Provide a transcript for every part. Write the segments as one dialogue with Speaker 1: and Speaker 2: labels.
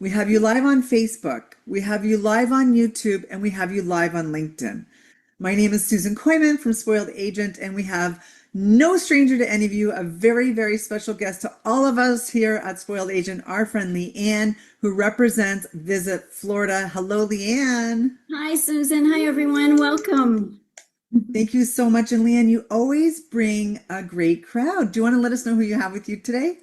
Speaker 1: We have you live on Facebook. We have you live on YouTube, and we have you live on LinkedIn. My name is Susan Koyman from Spoiled Agent, and we have no stranger to any of you, a very, very special guest to all of us here at Spoiled Agent, our friend Leanne, who represents Visit Florida. Hello, Leanne.
Speaker 2: Hi, Susan. Hi, everyone. Welcome.
Speaker 1: Thank you so much. And Leanne, you always bring a great crowd. Do you want to let us know who you have with you today?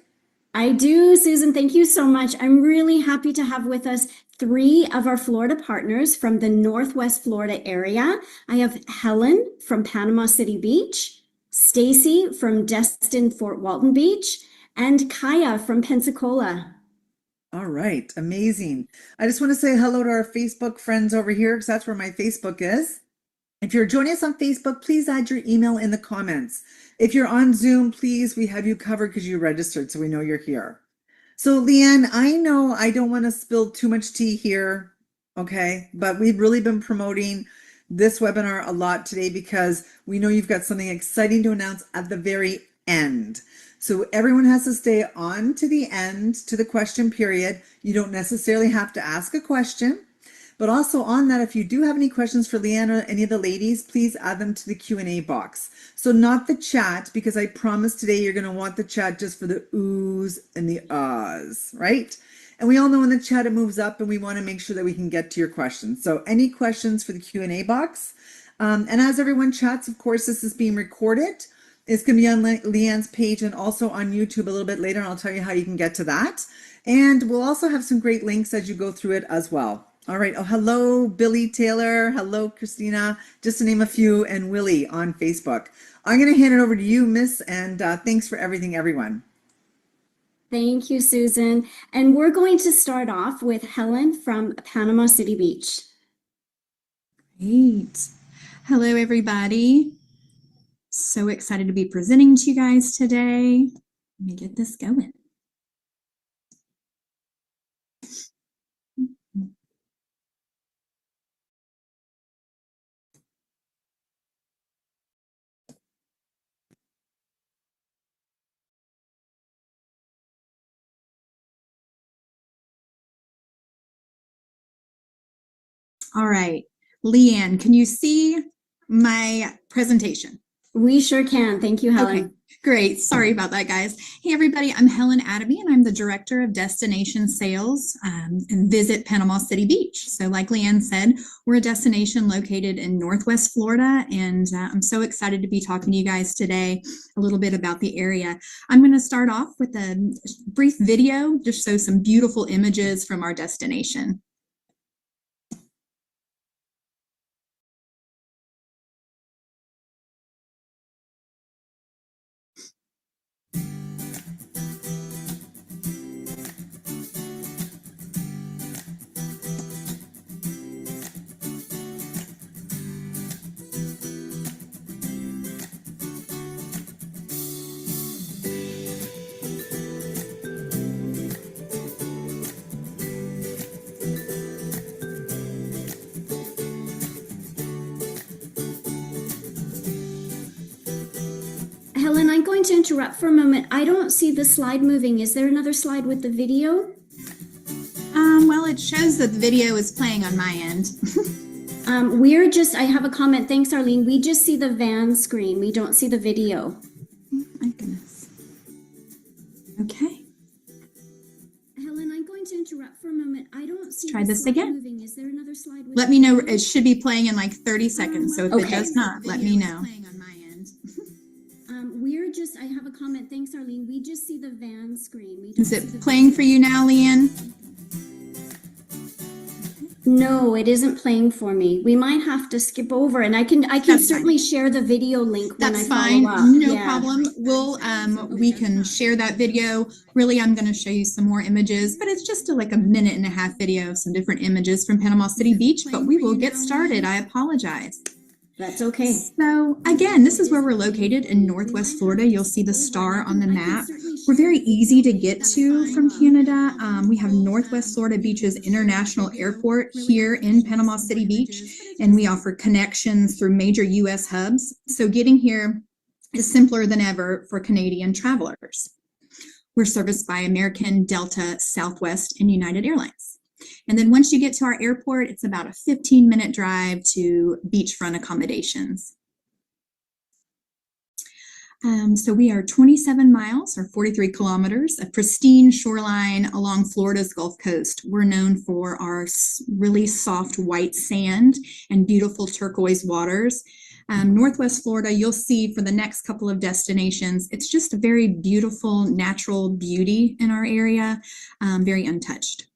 Speaker 2: I do, Susan. Thank you so much. I'm really happy to have with us three of our Florida partners from the Northwest Florida area. I have Helen from Panama City Beach, Stacy from Destin Fort Walton Beach, and Kaya from Pensacola.
Speaker 1: All right, amazing. I just want to say hello to our Facebook friends over here because that's where my Facebook is. If you're joining us on Facebook, please add your email in the comments. If you're on Zoom, please, we have you covered because you registered, so we know you're here. So Leanne, I know I don't want to spill too much tea here, okay? But we've really been promoting this webinar a lot today because we know you've got something exciting to announce at the very end. So everyone has to stay on to the end, to the question period. You don't necessarily have to ask a question. But also on that, if you do have any questions for Leanne or any of the ladies, please add them to the Q&A box. So not the chat, because I promise today you're going to want the chat just for the oohs and the ahs, right? And we all know in the chat it moves up and we want to make sure that we can get to your questions. So any questions for the Q&A box? And as everyone chats, of course, this is being recorded. It's going to be on Leanne's page and also on YouTube a little bit later, and I'll tell you how you can get to that. And we'll also have some great links as you go through it as well. All right. Oh, hello, Billy Taylor. Hello, Christina, just to name a few, and Willie on Facebook. I'm going to hand it over to you, Miss, and thanks for everything, everyone.
Speaker 2: Thank you, Susan. And we're going to start off with Helen from Panama City Beach.
Speaker 3: Great. Hello, everybody. So excited to be presenting to you guys today. Let me get this going. All right, Leanne, can you see my presentation?
Speaker 2: We sure can. Thank you, Helen.
Speaker 3: Okay, great. Sorry about that, guys. Hey, everybody, I'm Helen Adamy, and I'm the Director of Destination Sales and Visit Panama City Beach. So like Leanne said, we're a destination located in Northwest Florida, and I'm so excited to be talking to you guys today a little bit about the area. I'm going to start off with a brief video, just show some beautiful images from our destination.
Speaker 2: Helen, I'm going to interrupt for a moment. I don't see the slide moving. Is there another slide with the video?
Speaker 3: Well, it shows that the video is playing on my end.
Speaker 2: I have a comment. Thanks, Arlene. We just see the van screen. We don't see the video.
Speaker 3: Oh, my goodness. Okay.
Speaker 2: Helen, I'm going to interrupt for a moment. I don't see
Speaker 3: Try this again.
Speaker 2: moving. Is there another slide with
Speaker 3: Let me know. It should be playing in like 30 seconds. So if
Speaker 2: Okay.
Speaker 3: it does not, let me know.
Speaker 2: I have a comment. Thanks, Arlene. We just see the van screen. We don't
Speaker 3: Is
Speaker 2: see
Speaker 3: it
Speaker 2: the
Speaker 3: playing
Speaker 2: video.
Speaker 3: for you now, Leanne?
Speaker 2: No, it isn't playing for me. We might have to skip over, and I can
Speaker 3: That's
Speaker 2: certainly share the video link when
Speaker 3: That's
Speaker 2: I
Speaker 3: fine.
Speaker 2: follow up.
Speaker 3: No
Speaker 2: Yeah.
Speaker 3: problem. We can share that video. Really, I'm going to show you some more images, but it's just like a minute and a half video of some different images from Panama City Beach, but we will get started. I apologize.
Speaker 2: That's okay.
Speaker 3: So again, this is where we're located in Northwest Florida. You'll see the star on the map. We're very easy to get to from Canada. We have Northwest Florida Beach's International Airport here in Panama City Beach, and we offer connections through major U.S. hubs. So getting here is simpler than ever for Canadian travelers. We're serviced by American, Delta, Southwest, and United Airlines. And then once you get to our airport, it's about a 15-minute drive to beachfront accommodations. So we are 27 miles or 43 kilometers, a pristine shoreline along Florida's Gulf Coast. We're known for our really soft white sand and beautiful turquoise waters. Northwest Florida, you'll see for the next couple of destinations, it's just a very beautiful natural beauty in our area, very untouched.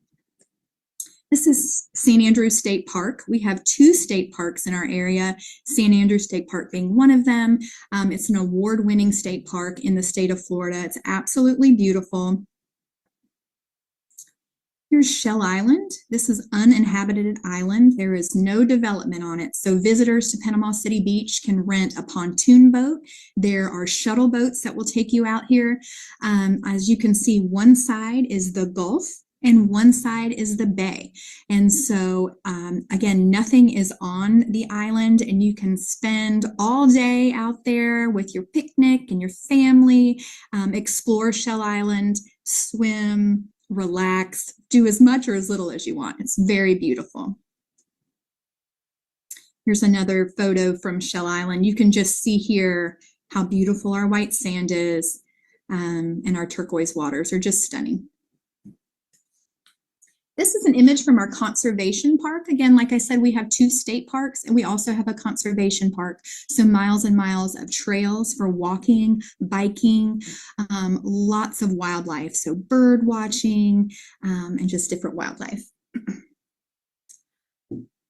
Speaker 3: This is San Andrews State Park. We have 2 state parks in our area, San Andrews State Park being one of them. It's an award-winning state park in the state of Florida. It's absolutely beautiful. Here's Shell Island. This is uninhabited island. There is no development on it. So visitors to Panama City Beach can rent a pontoon boat. There are shuttle boats that will take you out here. As you can see, one side is the Gulf and one side is the bay. And so, again, nothing is on the island, and you can spend all day out there with your picnic and your family, explore Shell Island, swim, relax, do as much or as little as you want. It's very beautiful. Here's another photo from Shell Island. You can just see here how beautiful our white sand is, and our turquoise waters are just stunning. This is an image from our conservation park. Again, like I said, we have 2 state parks and we also have a conservation park. So miles and miles of trails for walking, biking, lots of wildlife. So bird watching, and just different wildlife.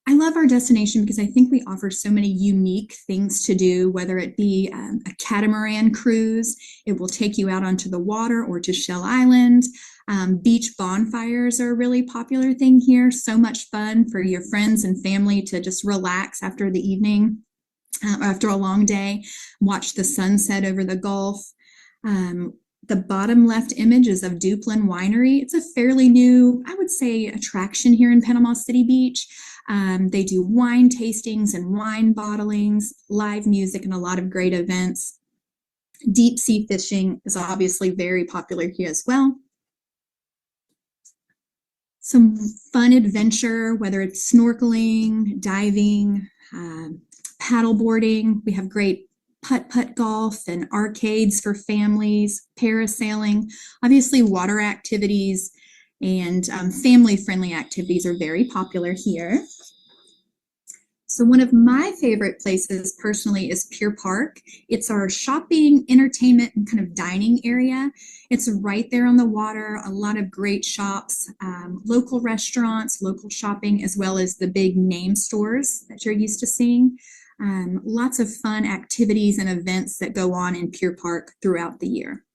Speaker 3: I love our destination because I think we offer so many unique things to do, whether it be a catamaran cruise. It will take you out onto the water or to Shell Island. Beach bonfires are a really popular thing here. So much fun for your friends and family to just relax after the evening, after a long day, watch the sunset over the Gulf. The bottom left image is of Duplin Winery. It's a fairly new, I would say, attraction here in Panama City Beach. They do wine tastings and wine bottlings, live music, and a lot of great events. Deep sea fishing is obviously very popular here as well. Some fun adventure, whether it's snorkeling, diving, paddleboarding. We have great putt-putt golf and arcades for families, parasailing. Obviously, water activities and family-friendly activities are very popular here. So one of my favorite places personally is Pier Park. It's our shopping, entertainment, and kind of dining area. It's right there on the water, a lot of great shops, local restaurants, local shopping, as well as the big name stores that you're used to seeing. Lots of fun activities and events that go on in Pier Park throughout the year.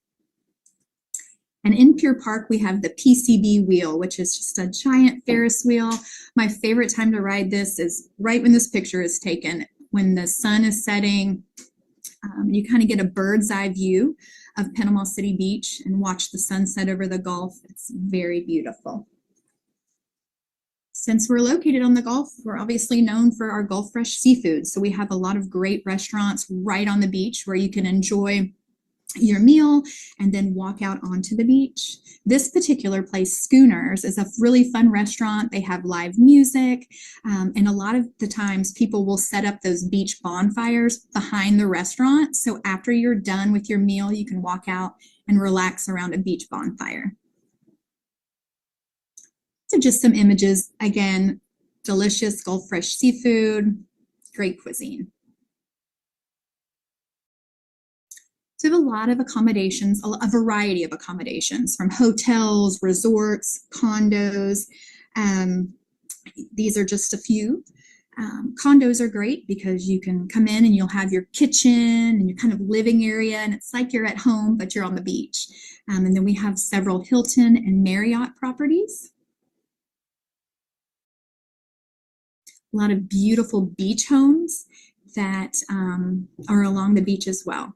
Speaker 3: And in Pier Park, we have the PCB wheel, which is just a giant Ferris wheel. My favorite time to ride this is right when this picture is taken, when the sun is setting. You kind of get a bird's eye view of Panama City Beach and watch the sunset over the Gulf. It's very beautiful. Since we're located on the Gulf, we're obviously known for our Gulf fresh seafood. So we have a lot of great restaurants right on the beach where you can enjoy your meal and then walk out onto the beach. This particular place, Schooners, is a really fun restaurant. They have live music, and a lot of the times people will set up those beach bonfires behind the restaurant. So after you're done with your meal, you can walk out and relax around a beach bonfire. So just some images. Again, delicious Gulf fresh seafood, great cuisine. So we have a lot of accommodations, a variety of accommodations, from hotels, resorts, condos. These are just a few. Condos are great because you can come in and you'll have your kitchen and your kind of living area, and it's like you're at home, but you're on the beach. And then we have several Hilton and Marriott properties. A lot of beautiful beach homes that are along the beach as well.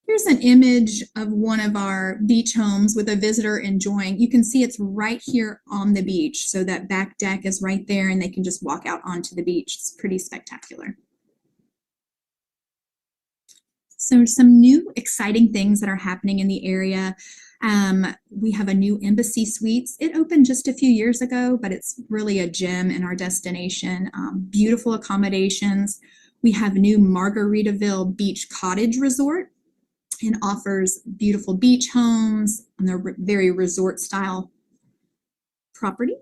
Speaker 3: Here's an image of one of our beach homes with a visitor enjoying. You can see it's right here on the beach. So that back deck is right there and they can just walk out onto the beach. It's pretty spectacular. So some new exciting things that are happening in the area. We have a new Embassy Suites. It opened just a few years ago, but it's really a gem in our destination. Beautiful accommodations. We have new Margaritaville Beach Cottage Resort and offers beautiful beach homes and they're very resort style property.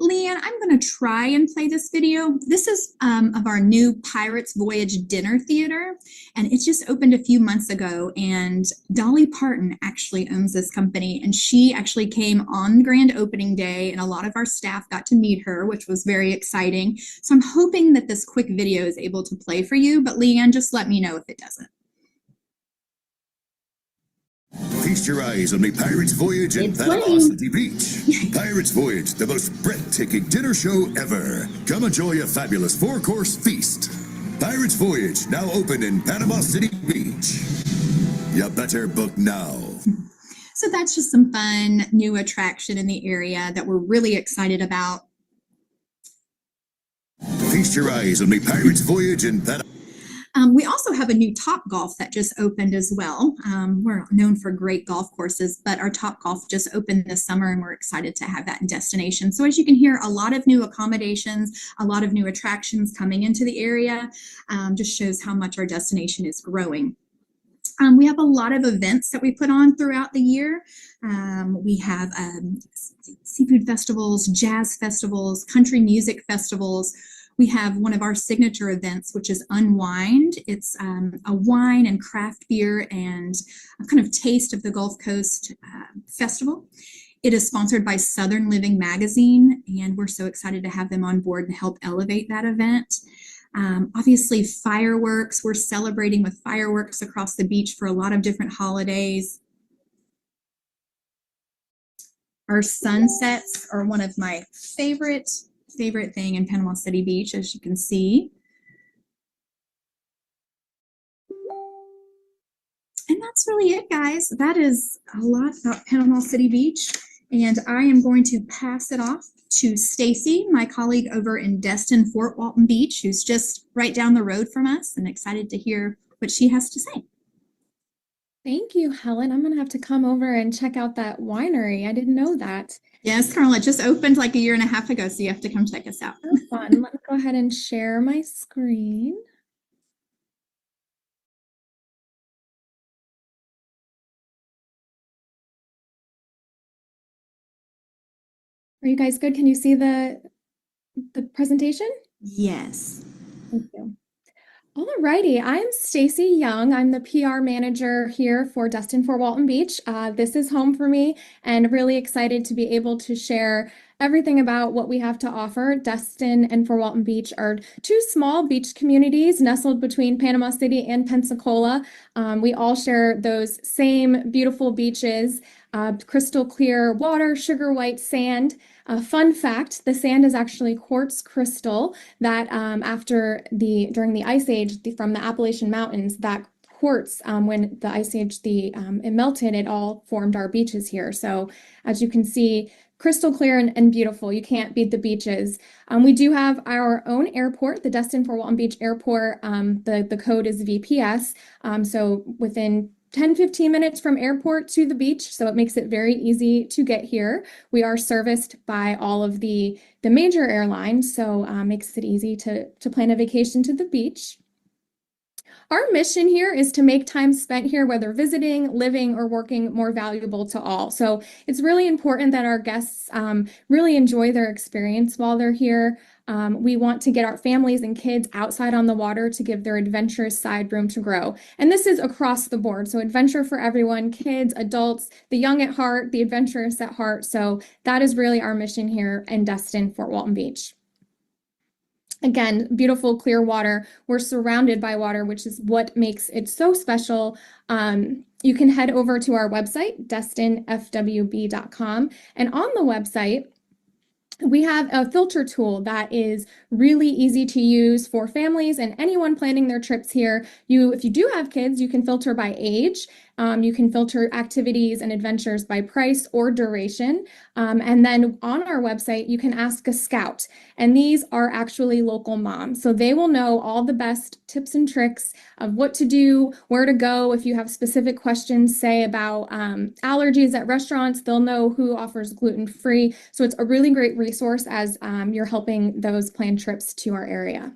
Speaker 3: Leanne, I'm going to try and play this video. This is of our new Pirates Voyage Dinner Theater, and it just opened a few months ago, and Dolly Parton actually owns this company, and she actually came on grand opening day, and a lot of our staff got to meet her, which was very exciting. So I'm hoping that this quick video is able to play for you, but Leanne, just let me know if it doesn't.
Speaker 4: Feast your eyes on the Pirates Voyage in Panama City Beach. Pirates Voyage, the most breathtaking dinner show ever. Come enjoy a fabulous 4-course feast. Pirates Voyage, now open in Panama City Beach. You better book now.
Speaker 3: So that's just some fun new attraction in the area that we're really excited about.
Speaker 4: Feast your eyes on the Pirates Voyage in Panama.
Speaker 3: We also have a new Topgolf that just opened as well. We're known for great golf courses, but our Topgolf just opened this summer and we're excited to have that in destination. So as you can hear, a lot of new accommodations, a lot of new attractions coming into the area, just shows how much our destination is growing. We have a lot of events that we put on throughout the year. We have seafood festivals, jazz festivals, country music festivals. We have one of our signature events, which is Unwind. It's a wine and craft beer and a kind of taste of the Gulf Coast festival. It is sponsored by Southern Living Magazine, and we're so excited to have them on board and help elevate that event. Obviously, fireworks. We're celebrating with fireworks across the beach for a lot of different holidays. Our sunsets are one of my favorite thing in Panama City Beach, as you can see. And that's really it, guys. That is a lot about Panama City Beach. And I am going to pass it off to Stacy, my colleague over in Destin, Fort Walton Beach, who's just right down the road from us, and excited to hear what she has to say.
Speaker 5: Thank you, Helen. I'm going to have to come over and check out that winery. I didn't know that.
Speaker 3: Yes, Carol, it just opened like a year and a half ago, so you have to come check us out.
Speaker 5: Oh, fun. Let me go ahead and share my screen. Are you guys good? Can you see the presentation?
Speaker 2: Yes.
Speaker 5: Thank you. Alrighty, I'm Stacy Young. I'm the PR manager here for Destin Fort Walton Beach. This is home for me and really excited to be able to share everything about what we have to offer. Destin and Fort Walton Beach are two small beach communities nestled between Panama City and Pensacola. We all share those same beautiful beaches, crystal clear water, sugar white sand. Fun fact, the sand is actually quartz crystal that during the Ice Age from the Appalachian Mountains, that quartz, when the Ice Age, it melted, it all formed our beaches here. So as you can see, crystal clear and beautiful. You can't beat the beaches. We do have our own airport, the Destin Fort Walton Beach Airport. The code is VPS. So within 10-15 minutes from airport to the beach, so it makes it very easy to get here. We are serviced by all of the major airlines, so makes it easy to plan a vacation to the beach. Our mission here is to make time spent here, whether visiting, living, or working, more valuable to all. So it's really important that our guests really enjoy their experience while they're here. We want to get our families and kids outside on the water to give their adventurous side room to grow. And this is across the board. So adventure for everyone, kids, adults, the young at heart, the adventurous at heart. So that is really our mission here in Destin, Fort Walton Beach. Again, beautiful clear water. We're surrounded by water, which is what makes it so special. You can head over to our website, destinfwb.com. And on the website, we have a filter tool that is really easy to use for families and anyone planning their trips here. If you do have kids, you can filter by age. You can filter activities and adventures by price or duration. And then on our website, you can ask a scout. And these are actually local moms. So they will know all the best tips and tricks of what to do, where to go. If you have specific questions, say about allergies at restaurants, they'll know who offers gluten-free. So it's a really great resource as you're helping those plan trips to our area.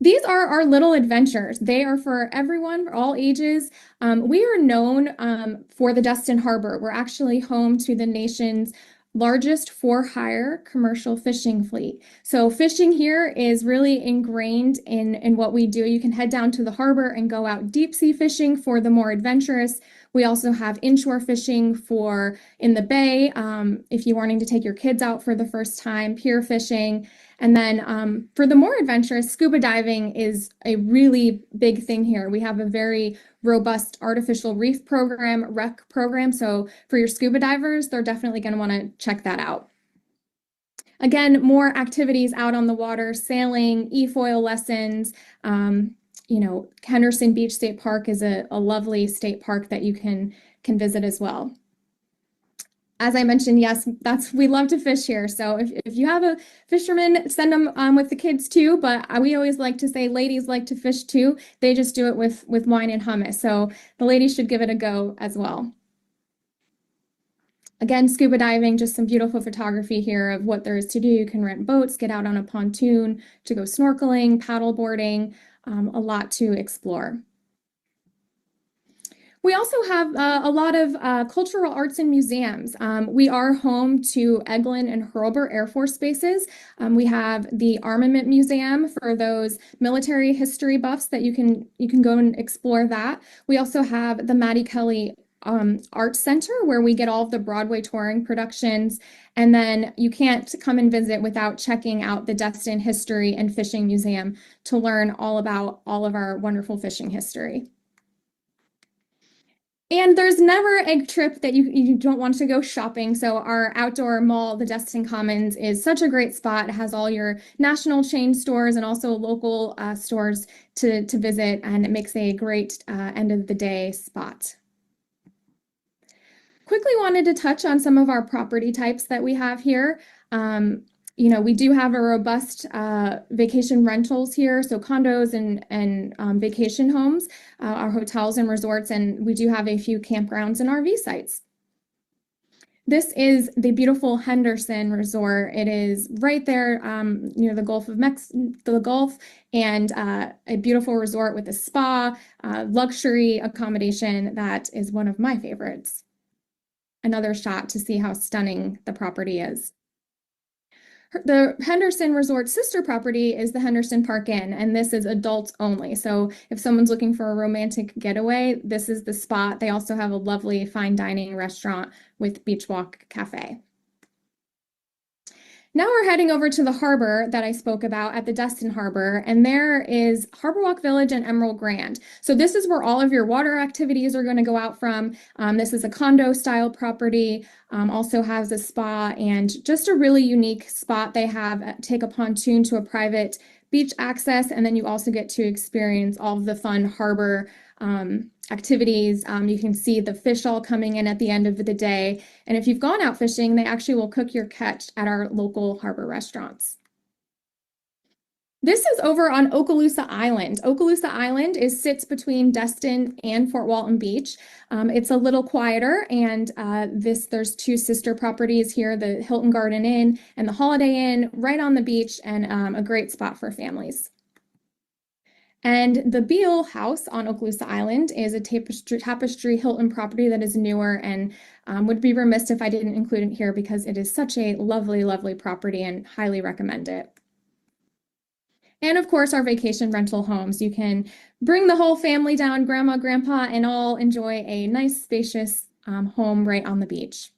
Speaker 5: These are our little adventures. They are for everyone, for all ages. We are known for the Destin Harbor. We're actually home to the nation's largest for-hire commercial fishing fleet. So fishing here is really ingrained in what we do. You can head down to the harbor and go out deep sea fishing for the more adventurous. We also have inshore fishing for in the bay, if you're wanting to take your kids out for the first time, pier fishing. And then for the more adventurous, scuba diving is a really big thing here. We have a very robust artificial reef program, rec program. So for your scuba divers, they're definitely going to want to check that out. Again, more activities out on the water, sailing, e-foil lessons. Henderson Beach State Park is a lovely state park that you can visit as well. As I mentioned, yes, we love to fish here. So if you have a fisherman, send them with the kids too. But we always like to say ladies like to fish too. They just do it with wine and hummus. So the ladies should give it a go as well. Again, scuba diving, just some beautiful photography here of what there is to do. You can rent boats, get out on a pontoon to go snorkeling, paddle boarding, a lot to explore. We also have a lot of cultural arts and museums. We are home to Eglin and Hurlburt Air Force bases. We have the Armament Museum for those military history buffs that you can go and explore that. We also have the Maddie Kelly Art Center where we get all of the Broadway touring productions. And then you can't come and visit without checking out the Destin History and Fishing Museum to learn all about all of our wonderful fishing history. And there's never a trip that you don't want to go shopping. So our outdoor mall, the Destin Commons, is such a great spot. It has all your national chain stores and also local stores to visit, and it makes a great end of the day spot. Quickly wanted to touch on some of our property types that we have here. We do have a robust vacation rentals here, so condos and vacation homes, our hotels and resorts, and we do have a few campgrounds and RV sites. This is the beautiful Henderson Resort. It is right there near the Gulf of the Gulf, and a beautiful resort with a spa, luxury accommodation that is one of my favorites. Another shot to see how stunning the property is. The Henderson Resort sister property is the Henderson Park Inn, and this is adults only. So if someone's looking for a romantic getaway, this is the spot. They also have a lovely fine dining restaurant with Beach Walk Cafe. Now we're heading over to the harbor that I spoke about at the Destin Harbor, and there is Harbor Walk Village and Emerald Grand. So this is where all of your water activities are going to go out from. This is a condo style property, also has a spa and just a really unique spot. They have take a pontoon to a private beach access, and then you also get to experience all of the fun harbor activities. You can see the fish all coming in at the end of the day. And if you've gone out fishing, they actually will cook your catch at our local harbor restaurants. This is over on Okaloosa Island. Okaloosa Island sits between Destin and Fort Walton Beach. It's a little quieter, and there's two sister properties here, the Hilton Garden Inn and the Holiday Inn, right on the beach, and a great spot for families. And the Beale House on Okaloosa Island is a tapestry Hilton property that is newer, and would be remiss if I didn't include it here because it is such a lovely, lovely property and highly recommend it. And of course, our vacation rental homes. You can bring the whole family down, grandma, grandpa, and all enjoy a nice, spacious home right on the beach.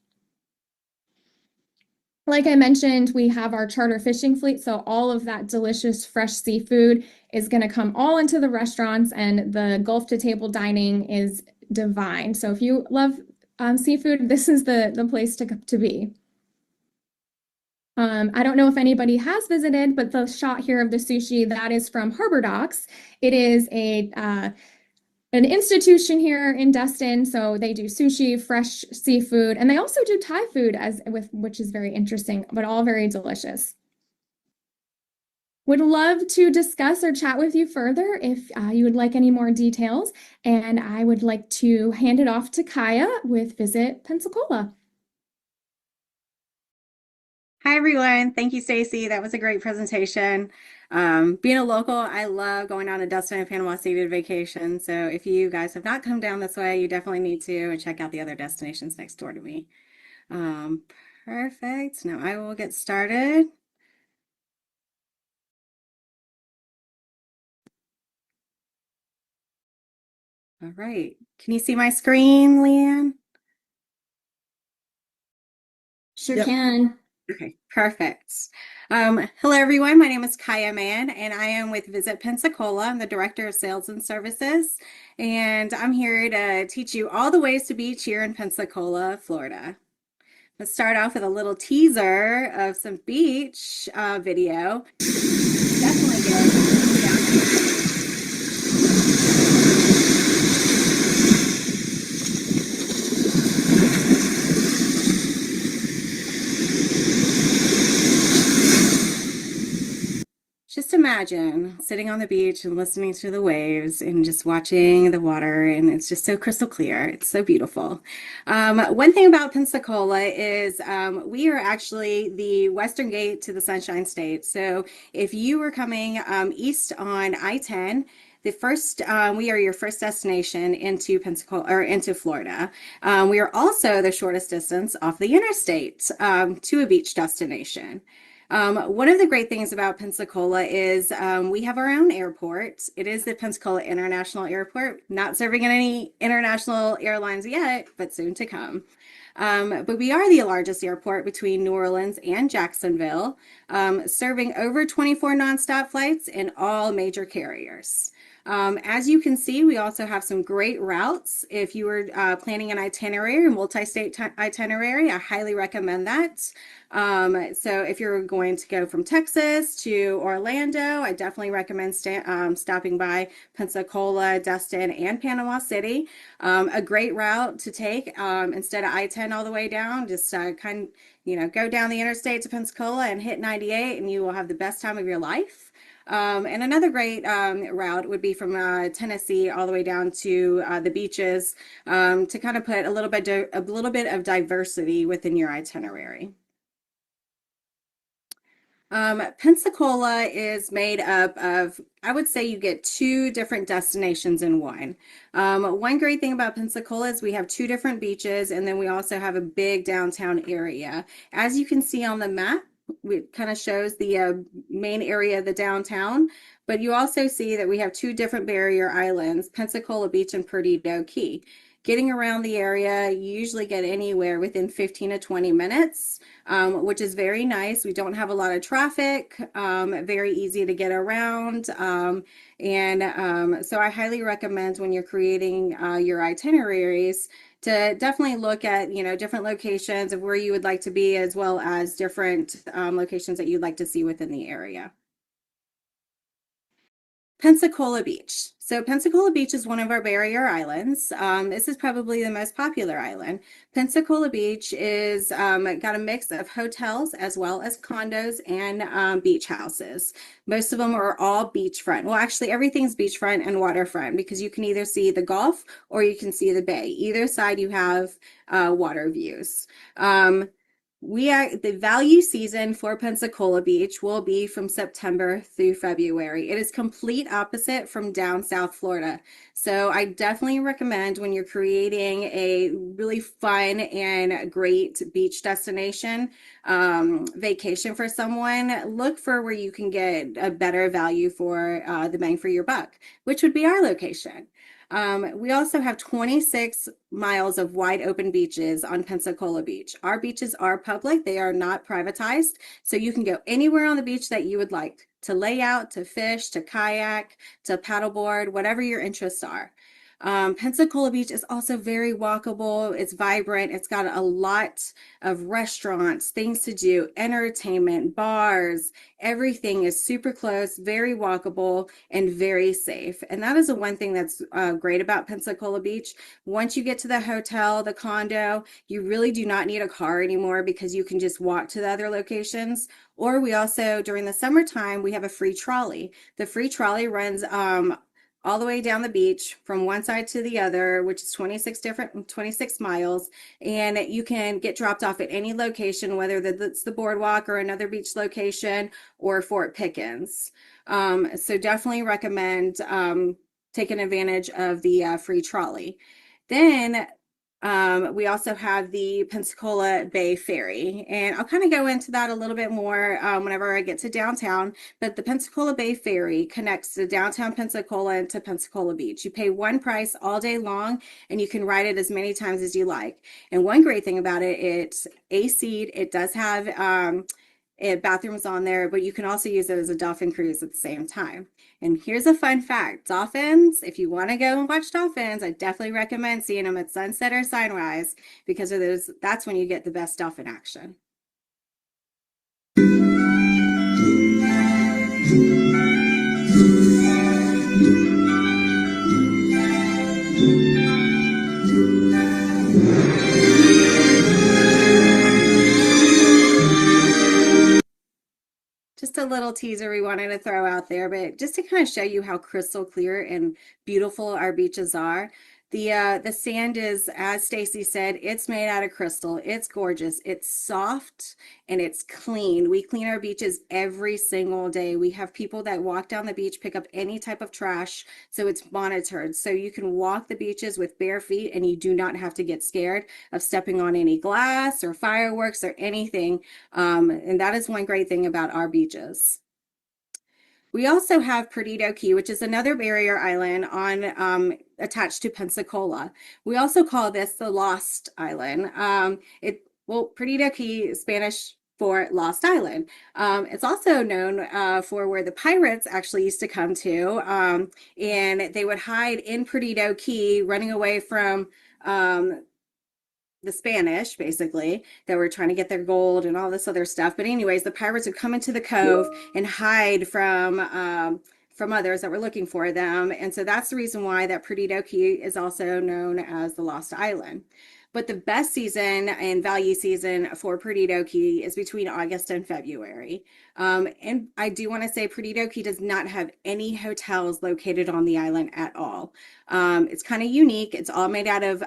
Speaker 5: Like I mentioned, we have our charter fishing fleet, so all of that delicious fresh seafood is going to come all into the restaurants, and the Gulf to table dining is divine. So if you love seafood, this is the place to be. I don't know if anybody has visited, but the shot here of the sushi, that is from Harbor Docks. It is a an institution here in Destin, so they do sushi, fresh seafood, and they also do Thai food which is very interesting, but all very delicious. Would love to discuss or chat with you further if you would like any more details, and I would like to hand it off to Kaya with Visit Pensacola.
Speaker 6: Hi, everyone. Thank you, Stacy. That was a great presentation. Being a local, I love going down to Destin and Panama City to vacation. So if you guys have not come down this way, you definitely need to and check out the other destinations next door to me. Perfect. Now I will get started. All right. Can you see my screen, Leanne?
Speaker 2: Sure
Speaker 1: Yep.
Speaker 2: can.
Speaker 6: Okay, perfect. Hello, everyone. My name is Kaya Mann, and I am with Visit Pensacola. I'm the Director of Sales and Services, and I'm here to teach you all the ways to beach here in Pensacola, Florida. Let's start off with a little teaser of some beach video. Definitely good. Yeah. Just imagine sitting on the beach and listening to the waves and just watching the water, and it's just so crystal clear. It's so beautiful. One thing about Pensacola is we are actually the western gate to the Sunshine State. So if you were coming east on I-10, we are your first destination into Pensacola or into Florida. We are also the shortest distance off the interstate to a beach destination. One of the great things about Pensacola is we have our own airport. It is the Pensacola International Airport, not serving any international airlines yet, but soon to come. But we are the largest airport between New Orleans and Jacksonville, serving over 24 nonstop flights in all major carriers. As you can see, we also have some great routes. If you were planning an itinerary, a multi-state itinerary, I highly recommend that. So if you're going to go from Texas to Orlando, I definitely recommend stopping by Pensacola, Destin, and Panama City. A great route to take instead of I-10 all the way down, just go down the interstate to Pensacola and hit 98, and you will have the best time of your life. And another great route would be from Tennessee all the way down to the beaches to kind of put a little bit of diversity within your itinerary. Pensacola is made up of, I would say you get two different destinations in one. One great thing about Pensacola is we have two different beaches, and then we also have a big downtown area. As you can see on the map, it kind of shows the main area of the downtown, but you also see that we have two different barrier islands, Pensacola Beach and Perdido Key. Getting around the area, you usually get anywhere within 15 to 20 minutes, which is very nice. We don't have a lot of traffic, very easy to get around. So I highly recommend when you're creating your itineraries to definitely look at, different locations of where you would like to be, as well as different locations that you'd like to see within the area. Pensacola Beach. So Pensacola Beach is one of our barrier islands. This is probably the most popular island. Pensacola Beach is got a mix of hotels as well as condos and beach houses. Most of them are all beachfront. Well, actually everything's beachfront and waterfront because you can either see the Gulf or you can see the bay. Either side you have water views. The value season for Pensacola Beach will be from September through February. It is complete opposite from down South Florida. So I definitely recommend when you're creating a really fun and great beach destination vacation for someone, look for where you can get a better value for the bang for your buck, which would be our location. We also have 26 miles of wide open beaches on Pensacola Beach. Our beaches are public, they are not privatized, so you can go anywhere on the beach that you would like to lay out, to fish, to kayak, to paddleboard, whatever your interests are. Pensacola Beach is also very walkable. It's vibrant. It's got a lot of restaurants, things to do, entertainment, bars. Everything is super close, very walkable, and very safe. And that is the one thing that's great about Pensacola Beach. Once you get to the hotel, the condo, you really do not need a car anymore because you can just walk to the other locations. Or we also, during the summertime, we have a free trolley. The free trolley runs all the way down the beach from one side to the other, which is 26 miles. And you can get dropped off at any location, whether that's the boardwalk or another beach location or Fort Pickens. So definitely recommend taking advantage of the free trolley. Then we also have the Pensacola Bay Ferry, and I'll kind of go into that a little bit more whenever I get to downtown. But the Pensacola Bay Ferry connects the downtown Pensacola to Pensacola Beach. You pay one price all day long, and you can ride it as many times as you like. And one great thing about it, it's AC'd. It does have bathrooms on there, but you can also use it as a dolphin cruise at the same time. And here's a fun fact. Dolphins, if you want to go and watch dolphins, I definitely recommend seeing them at sunset or sunrise because of those, that's when you get the best dolphin action. Just a little teaser we wanted to throw out there, but just to kind of show you how crystal clear and beautiful our beaches are. The sand is, as Stacy said, it's made out of crystal. It's gorgeous. It's soft and it's clean. We clean our beaches every single day. We have people that walk down the beach, pick up any type of trash, so it's monitored. So you can walk the beaches with bare feet and you do not have to get scared of stepping on any glass or fireworks or anything. And that is one great thing about our beaches. We also have Perdido Key, which is another barrier island on attached to Pensacola. We also call this the Lost Island. Perdido Key is Spanish for Lost Island. It's also known for where the pirates actually used to come to, and they would hide in Perdido Key, running away from the Spanish, basically, that were trying to get their gold and all this other stuff. But anyways, the pirates would come into the cove and hide from others that were looking for them. And so that's the reason why that Perdido Key is also known as the Lost Island. But the best season and value season for Perdido Key is between August and February. And I do want to say Perdido Key does not have any hotels located on the island at all. It's kind of unique. It's all made out of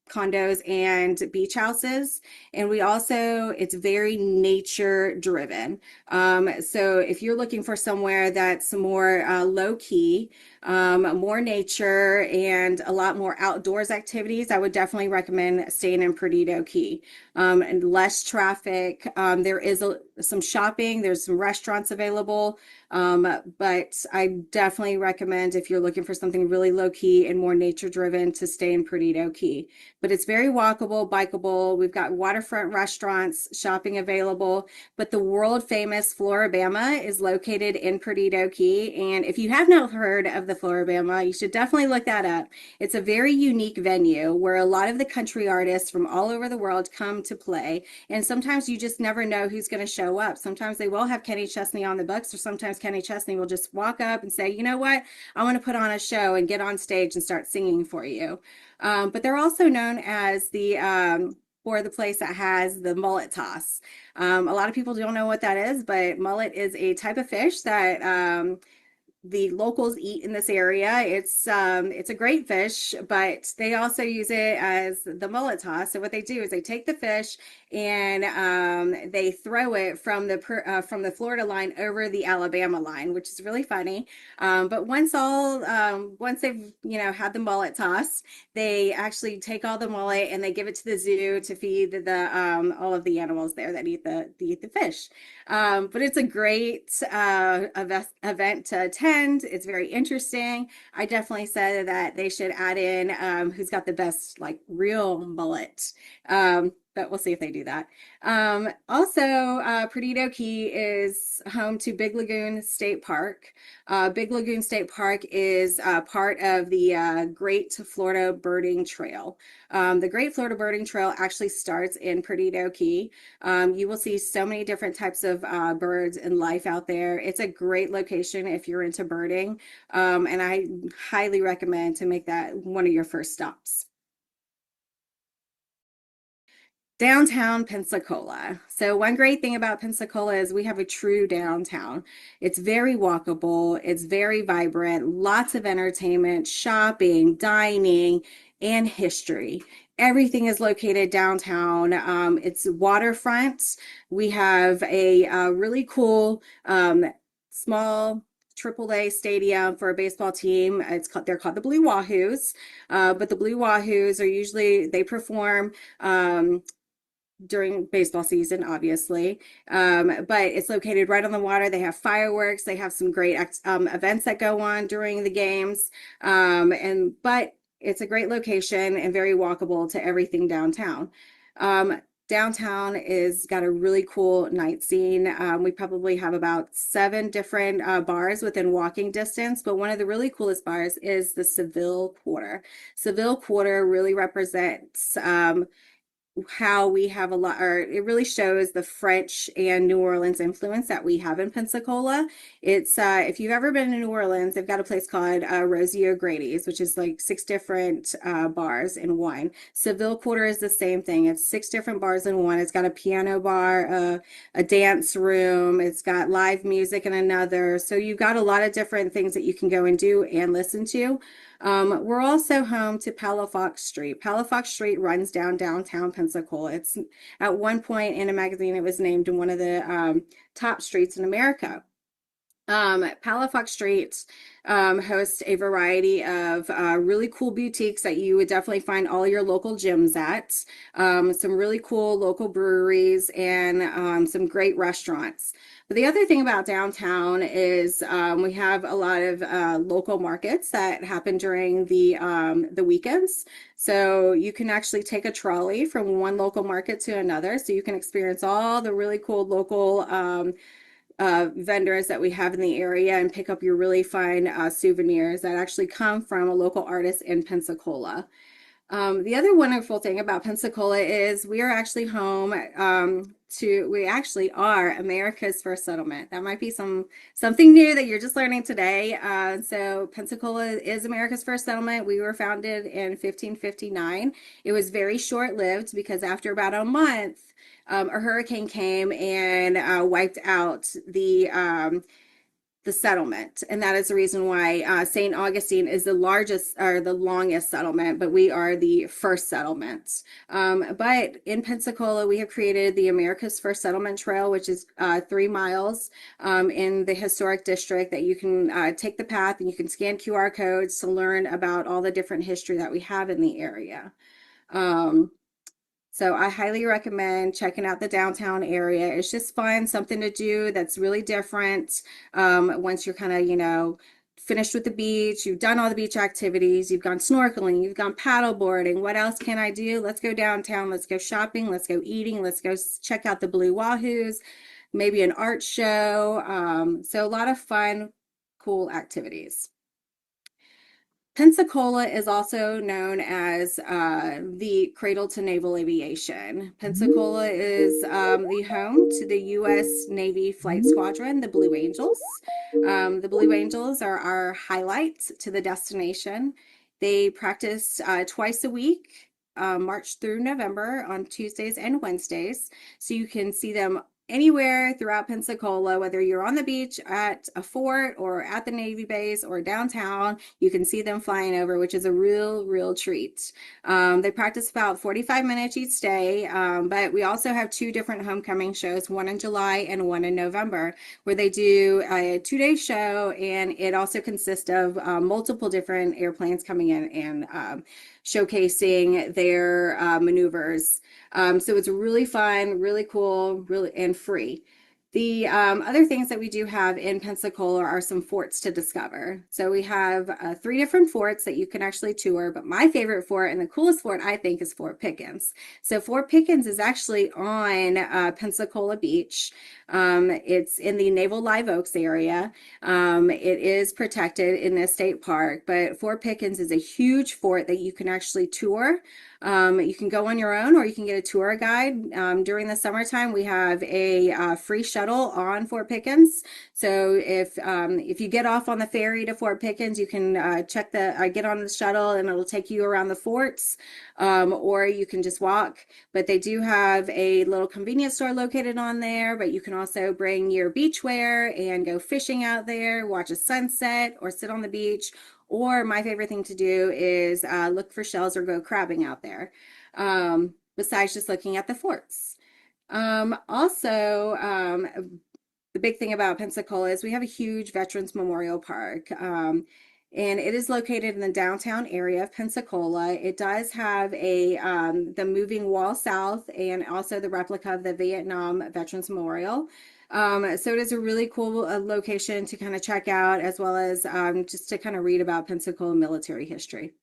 Speaker 6: condos and beach houses, and it's very nature driven. So if you're looking for somewhere that's more low key, more nature and a lot more outdoors activities, I would definitely recommend staying in Perdido Key. And less traffic. There is some shopping, there's some restaurants available, but I definitely recommend if you're looking for something really low key and more nature driven to stay in Perdido Key. But it's very walkable, bikeable. We've got waterfront restaurants, shopping available, but the world famous Floribama is located in Perdido Key. And if you have not heard of the Floribama, you should definitely look that up. It's a very unique venue where a lot of the country artists from all over the world come to play. And sometimes you just never know who's going to show up. Sometimes they will have Kenny Chesney on the books, or sometimes Kenny Chesney will just walk up and say, you know what, I want to put on a show and get on stage and start singing for you. But they're also known as for the place that has the mullet toss. A lot of people don't know what that is, but mullet is a type of fish that the locals eat in this area. It's a great fish, but they also use it as the mullet toss. So what they do is they take the fish and they throw it from the Florida line over the Alabama line, which is really funny. But once they've had the mullet toss, they actually take all the mullet and they give it to the zoo to feed the all of the animals there that eat the fish. But it's a great event to attend. It's very interesting. I definitely said that they should add in who's got the best real mullet. but we'll see if they do that. Also, Perdido Key is home to Big Lagoon State Park. Big Lagoon State Park is part of the Great Florida Birding Trail. The Great Florida Birding Trail actually starts in Perdido Key. You will see so many different types of birds and life out there. It's a great location if you're into birding, and I highly recommend to make that one of your first stops. Downtown Pensacola. So one great thing about Pensacola is we have a true downtown. It's very walkable, it's very vibrant, lots of entertainment, shopping, dining, and history. Everything is located downtown. It's waterfront. We have a really cool small AAA stadium for a baseball team. They're called the Blue Wahoos, but the Blue Wahoos are usually they perform during baseball season, obviously. But it's located right on the water. They have fireworks. They have some great events that go on during the games. But it's a great location and very walkable to everything downtown. Downtown is got a really cool night scene. We probably have about 7 different bars within walking distance, but one of the really coolest bars is the Seville Quarter. Seville Quarter really represents how we have a lot, or it really shows the French and New Orleans influence that we have in Pensacola. It's if you've ever been to New Orleans, they've got a place called Rosie O'Grady's, which is like 6 different bars in one. Seville Quarter is the same thing. It's 6 different bars in one. It's got a piano bar, a dance room. It's got live music in another. So you've got a lot of different things that you can go and do and listen to. We're also home to Palafox Street. Palafox Street runs downtown Pensacola. It's at one point in a magazine, it was named one of the top streets in America. Palafox Street hosts a variety of really cool boutiques that you would definitely find all your local gyms at. Some really cool local breweries and some great restaurants. But the other thing about downtown is we have a lot of local markets that happen during the weekends. So you can actually take a trolley from one local market to another. So you can experience all the really cool local vendors that we have in the area and pick up your really fine souvenirs that actually come from a local artist in Pensacola. The other wonderful thing about Pensacola is we are actually home we actually are America's first settlement. That might be something new that you're just learning today. So Pensacola is America's first settlement. We were founded in 1559. It was very short-lived because after about a month, a hurricane came and wiped out the settlement, and that is the reason why St. Augustine is the largest or the longest settlement, but we are the first settlement. But in Pensacola, we have created the America's First Settlement Trail, which is 3 miles in the historic district that you can take the path and you can scan QR codes to learn about all the different history that we have in the area. So I highly recommend checking out the downtown area. It's just fun, something to do that's really different. Once you're kind of, finished with the beach, you've done all the beach activities, you've gone snorkeling, you've gone paddle boarding. What else can I do? Let's go downtown. Let's go shopping. Let's go eating. Let's go check out the Blue Wahoos, maybe an art show. So a lot of fun, cool activities. Pensacola is also known as the cradle to naval aviation. Pensacola is the home to the U.S. Navy Flight Squadron, the Blue Angels. The Blue Angels are our highlight to the destination. They practice twice a week, March through November on Tuesdays and Wednesdays. So you can see them anywhere throughout Pensacola, whether you're on the beach at a fort or at the Navy base or downtown, you can see them flying over, which is a real treat. They practice about 45 minutes each day, but we also have 2 different homecoming shows, one in July and one in November, where they do a 2-day show, and it also consists of multiple different airplanes coming in and showcasing their maneuvers. So it's really fun, really cool, really and free. The other things that we do have in Pensacola are some forts to discover. So we have 3 different forts that you can actually tour, but my favorite fort and the coolest fort I think is Fort Pickens. So Fort Pickens is actually on Pensacola Beach. It's in the Naval Live Oaks area. It is protected in a state park, but Fort Pickens is a huge fort that you can actually tour. You can go on your own or you can get a tour guide. During the summertime, we have a free shuttle on Fort Pickens. So if you get off on the ferry to Fort Pickens, you can get on the shuttle and it'll take you around the forts, or you can just walk. But they do have a little convenience store located on there, but you can also bring your beachwear and go fishing out there, watch a sunset, or sit on the beach. Or my favorite thing to do is look for shells or go crabbing out there, besides just looking at the forts. The big thing about Pensacola is we have a huge Veterans Memorial Park. And it is located in the downtown area of Pensacola. It does have the moving wall south and also the replica of the Vietnam Veterans Memorial. So it is a really cool location to kind of check out, as well as just to kind of read about Pensacola military history.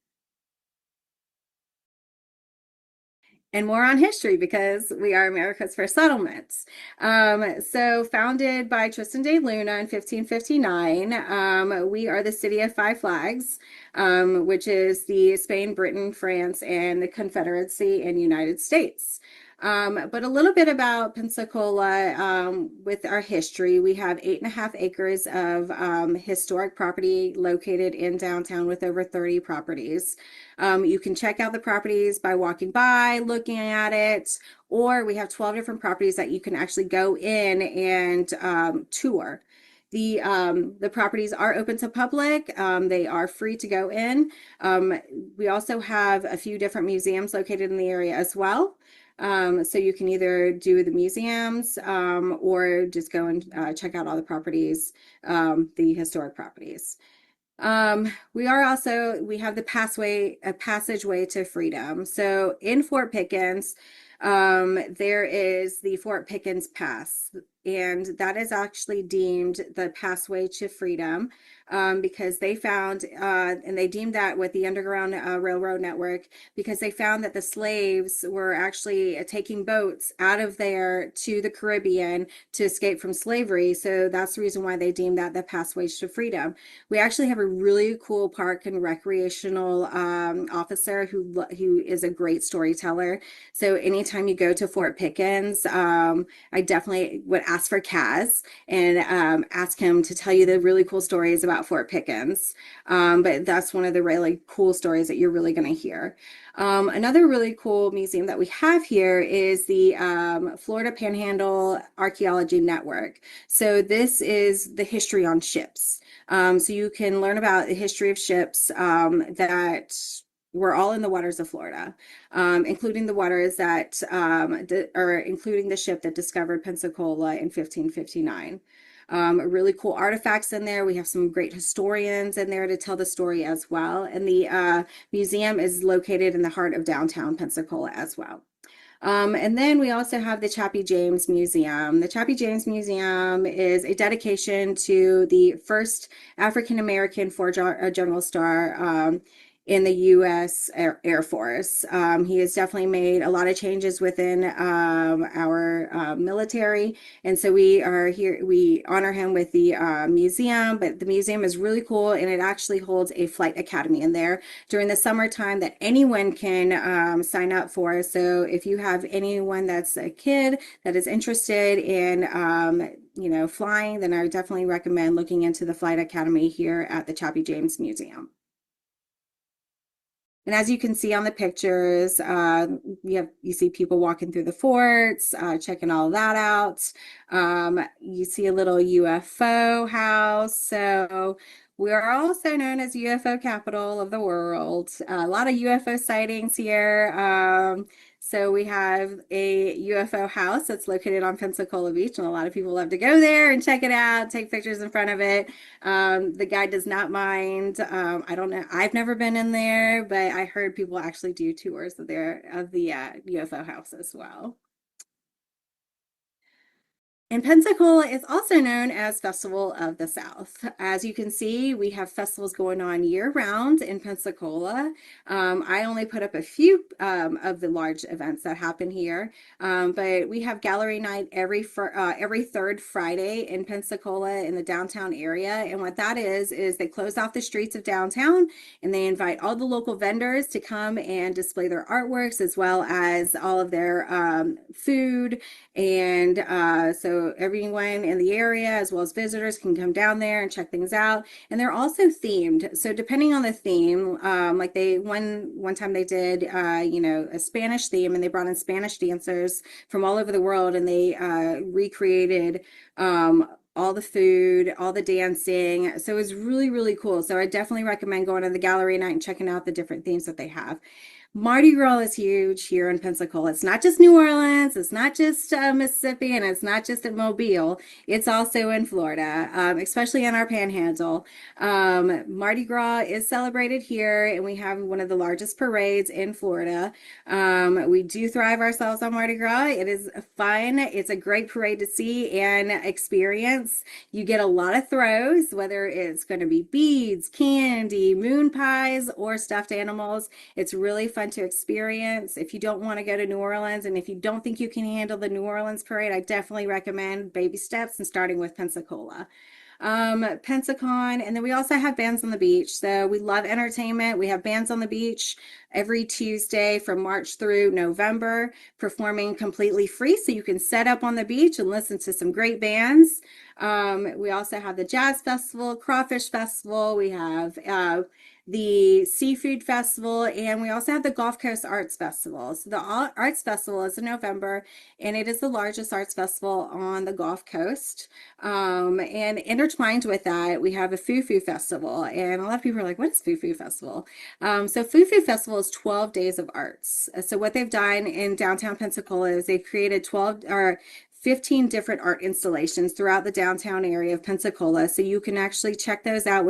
Speaker 6: And more on history because we are America's first settlements. So founded by Tristan de Luna in 1559, we are the city of Five Flags, which is the Spain, Britain, France, and the Confederacy and United States. But a little bit about Pensacola with our history. We have 8.5 acres of historic property located in downtown with over 30 properties. You can check out the properties by walking by, looking at it, or we have 12 different properties that you can actually go in and tour. The properties are open to public. They are free to go in. We also have a few different museums located in the area as well. So you can either do the museums or just go and check out all the properties, the historic properties. We have a passageway to freedom. So in Fort Pickens, there is the Fort Pickens Pass, and that is actually deemed the passway to freedom because they found, and they deemed that with the Underground Railroad Network, because they found that the slaves were actually taking boats out of there to the Caribbean to escape from slavery. So that's the reason why they deemed that the passway to freedom. We actually have a really cool park and recreational officer who is a great storyteller. So anytime you go to Fort Pickens, I definitely would ask for Kaz and ask him to tell you the really cool stories about Fort Pickens. But that's one of the really cool stories that you're really going to hear. Another really cool museum that we have here is the Florida Panhandle Archaeology Network. So this is the history on ships. So you can learn about the history of ships that were all in the waters of Florida, including the waters that, including the ship that discovered Pensacola in 1559. Really cool artifacts in there. We have some great historians in there to tell the story as well. And the museum is located in the heart of downtown Pensacola as well. And then we also have the Chappie James Museum. The Chappie James Museum is a dedication to the first African-American four-general star in the U.S. Air Force. He has definitely made a lot of changes within our military. And so we honor him with the museum, but the museum is really cool and it actually holds a flight academy in there during the summertime that anyone can sign up for. So if you have anyone that's a kid that is interested in flying, then I would definitely recommend looking into the flight academy here at the Chappie James Museum. And as you can see on the pictures, you see people walking through the forts, checking all of that out. You see a little UFO house. So we are also known as UFO capital of the world. A lot of UFO sightings here. So we have a UFO house that's located on Pensacola Beach, and a lot of people love to go there and check it out, take pictures in front of it. The guide does not mind. I don't know. I've never been in there, but I heard people actually do tours of the UFO house as well. And Pensacola is also known as Festival of the South. As you can see, we have festivals going on year-round in Pensacola. I only put up a few of the large events that happen here, but we have gallery night every third Friday in Pensacola in the downtown area. And what that is they close off the streets of downtown and they invite all the local vendors to come and display their artworks as well as all of their food. And so everyone in the area, as well as visitors, can come down there and check things out. And they're also themed. So depending on the theme, like one time they did, a Spanish theme, and they brought in Spanish dancers from all over the world, and they recreated all the food, all the dancing. So it was really, really cool. So I definitely recommend going to the gallery night and checking out the different themes that they have. Mardi Gras is huge here in Pensacola. It's not just New Orleans, it's not just Mississippi, and it's not just at Mobile. It's also in Florida, especially in our panhandle. Mardi Gras is celebrated here, and we have one of the largest parades in Florida. We do thrive ourselves on Mardi Gras. It is fun. It's a great parade to see and experience. You get a lot of throws, whether it's going to be beads, candy, moon pies, or stuffed animals. It's really fun to experience. If you don't want to go to New Orleans, and if you don't think you can handle the New Orleans parade, I definitely recommend baby steps and starting with Pensacola. Pensacon, and then we also have bands on the beach. So we love entertainment. We have bands on the beach every Tuesday from March through November, performing completely free. So you can set up on the beach and listen to some great bands. We also have the Jazz Festival, Crawfish Festival. We have the Seafood Festival, and we also have the Gulf Coast Arts Festival. So the Arts Festival is in November, and it is the largest arts festival on the Gulf Coast. And intertwined with that, we have a Fufu Festival, and a lot of people are like, what is Fufu Festival? So Fufu Festival is 12 days of arts. So what they've done in downtown Pensacola is they've created 15 different art installations throughout the downtown area of Pensacola. So you can actually check those out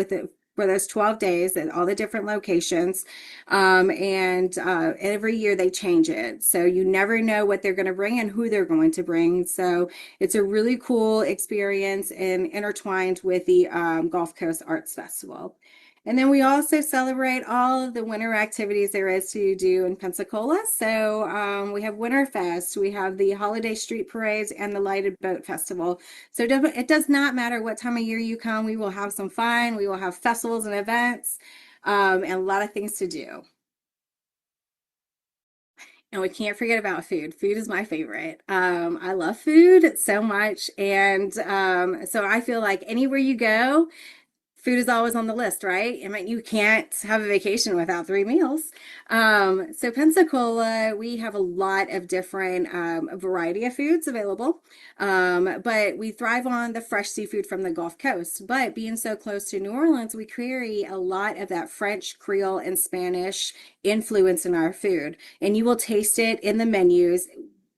Speaker 6: for those 12 days at all the different locations. And every year they change it. So you never know what they're going to bring and who they're going to bring. So it's a really cool experience and intertwined with the Gulf Coast Arts Festival. And then we also celebrate all of the winter activities there is to do in Pensacola. So we have Winterfest, we have the Holiday Street Parades, and the Lighted Boat Festival. So it does not matter what time of year you come, we will have some fun. We will have festivals and events, and a lot of things to do. And we can't forget about food. Food is my favorite. I love food so much. And so I feel like anywhere you go, food is always on the list, right? I mean, you can't have a vacation without 3 meals. So Pensacola, we have a lot of different variety of foods available, but we thrive on the fresh seafood from the Gulf Coast. But being so close to New Orleans, we carry a lot of that French, Creole, and Spanish influence in our food, and you will taste it in the menus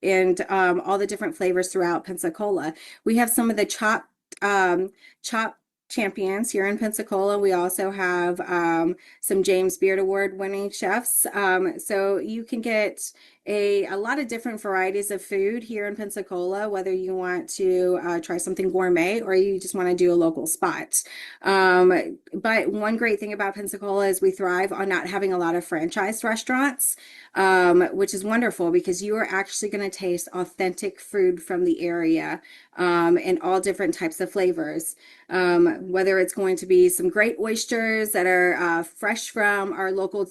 Speaker 6: and all the different flavors throughout Pensacola. We have some of the chopped champions here in Pensacola. We also have some James Beard Award winning chefs. So you can get a lot of different varieties of food here in Pensacola, whether you want to try something gourmet or you just want to do a local spot. But one great thing about Pensacola is we thrive on not having a lot of franchise restaurants, which is wonderful because you are actually going to taste authentic food from the area in all different types of flavors. Whether it's going to be some great oysters that are fresh from our local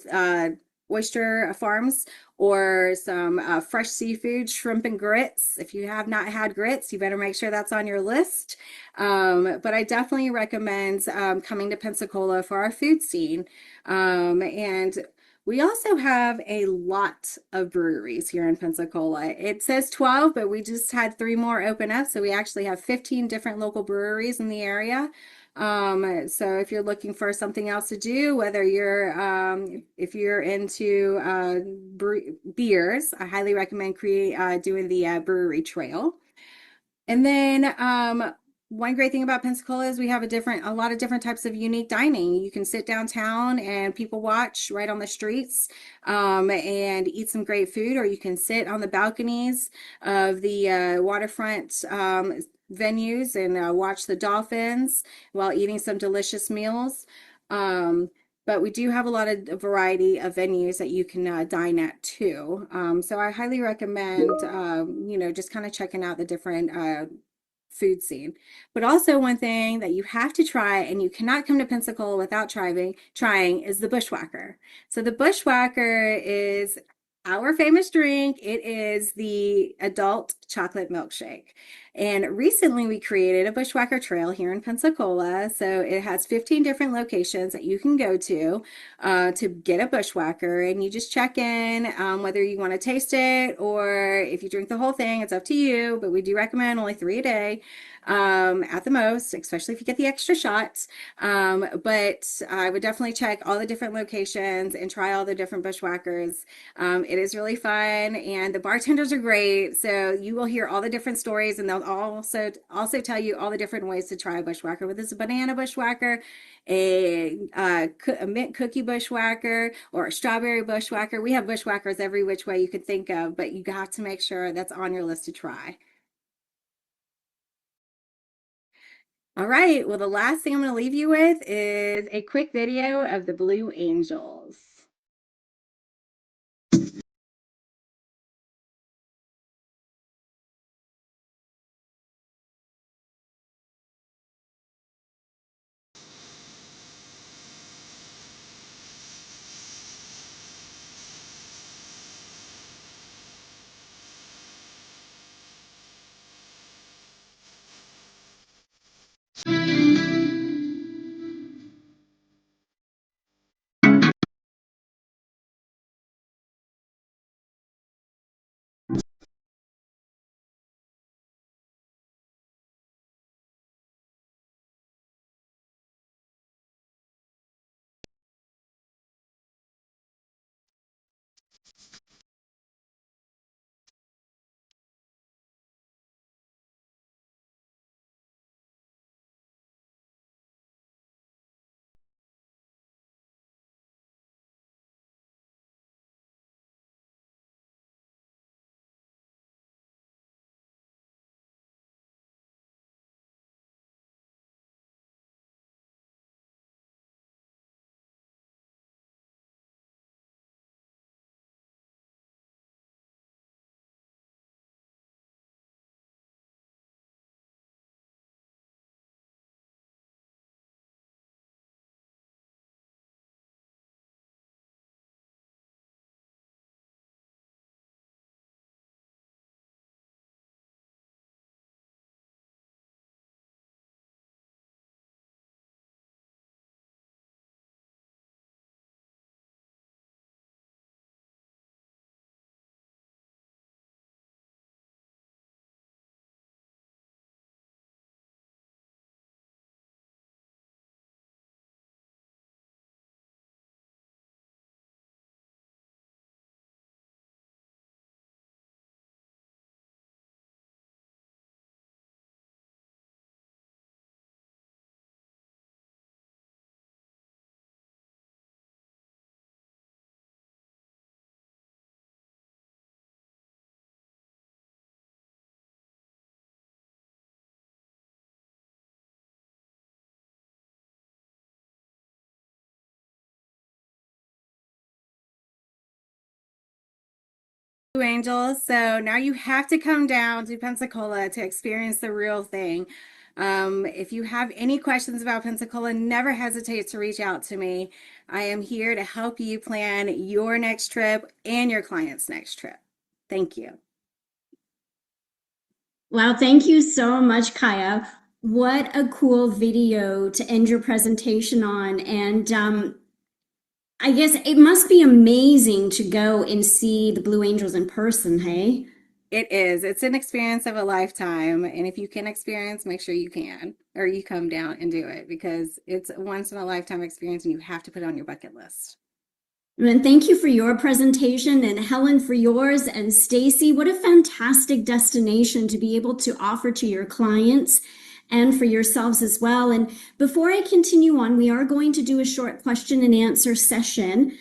Speaker 6: oyster farms, or some fresh seafood, shrimp and grits. If you have not had grits, you better make sure that's on your list. But I definitely recommend coming to Pensacola for our food scene. And we also have a lot of breweries here in Pensacola. It says 12, but we just had 3 more open up. So we actually have 15 different local breweries in the area. So if you're looking for something else to do, whether if you're into beers, I highly recommend doing the brewery trail. And then one great thing about Pensacola is we have a lot of different types of unique dining. You can sit downtown and people watch right on the streets and eat some great food, or you can sit on the balconies of the waterfront venues and watch the dolphins while eating some delicious meals. But we do have a lot of variety of venues that you can dine at too. So I highly recommend, just kind of checking out the different food scene. But also one thing that you have to try, and you cannot come to Pensacola without trying is the bushwhacker. So the bushwhacker is our famous drink. It is the adult chocolate milkshake. And recently we created a bushwhacker trail here in Pensacola. So it has 15 different locations that you can go to get a bushwhacker. And you just check in whether you want to taste it or if you drink the whole thing, it's up to you. But we do recommend only 3 a day at the most, especially if you get the extra shots. But I would definitely check all the different locations and try all the different bushwhackers. It is really fun, and the bartenders are great. So you will hear all the different stories, and they'll also tell you all the different ways to try a bushwhacker. Whether it's a banana bushwhacker, a mint cookie bushwhacker, or a strawberry bushwhacker. We have bushwhackers every which way you could think of, but you have to make sure that's on your list to try. All right, well, the last thing I'm going to leave you with is a quick video of the Blue Angels. Angels. So now you have to come down to Pensacola to experience the real thing. If you have any questions about Pensacola, never hesitate to reach out to me. I am here to help you plan your next trip and your client's next trip. Thank you.
Speaker 2: Wow, thank you so much, Kaya. What a cool video to end your presentation on. And I guess it must be amazing to go and see the Blue Angels in person, hey?
Speaker 6: It is. It's an experience of a lifetime. And if you can experience, make sure you can, or you come down and do it because it's a once in a lifetime experience and you have to put it on your bucket list.
Speaker 2: And thank you for your presentation, and Helen for yours, and Stacy. What a fantastic destination to be able to offer to your clients and for yourselves as well. And before I continue on, we are going to do a short question and answer session.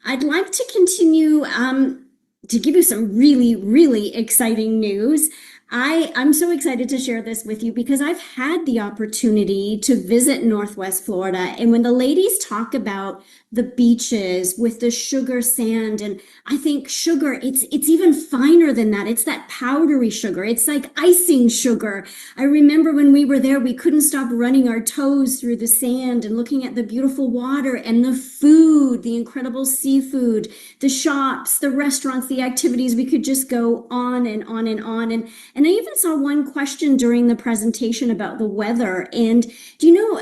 Speaker 2: I'd like to continue to give you some really, really exciting news. I'm so excited to share this with you because I've had the opportunity to visit Northwest Florida. And when the ladies talk about the beaches with the sugar sand, and I think sugar, it's even finer than that. It's that powdery sugar. It's like icing sugar. I remember when we were there, we couldn't stop running our toes through the sand and looking at the beautiful water and the food, the incredible seafood, the shops, the restaurants, the activities. We could just go on and on and on. And I even saw one question during the presentation about the weather. And do you know,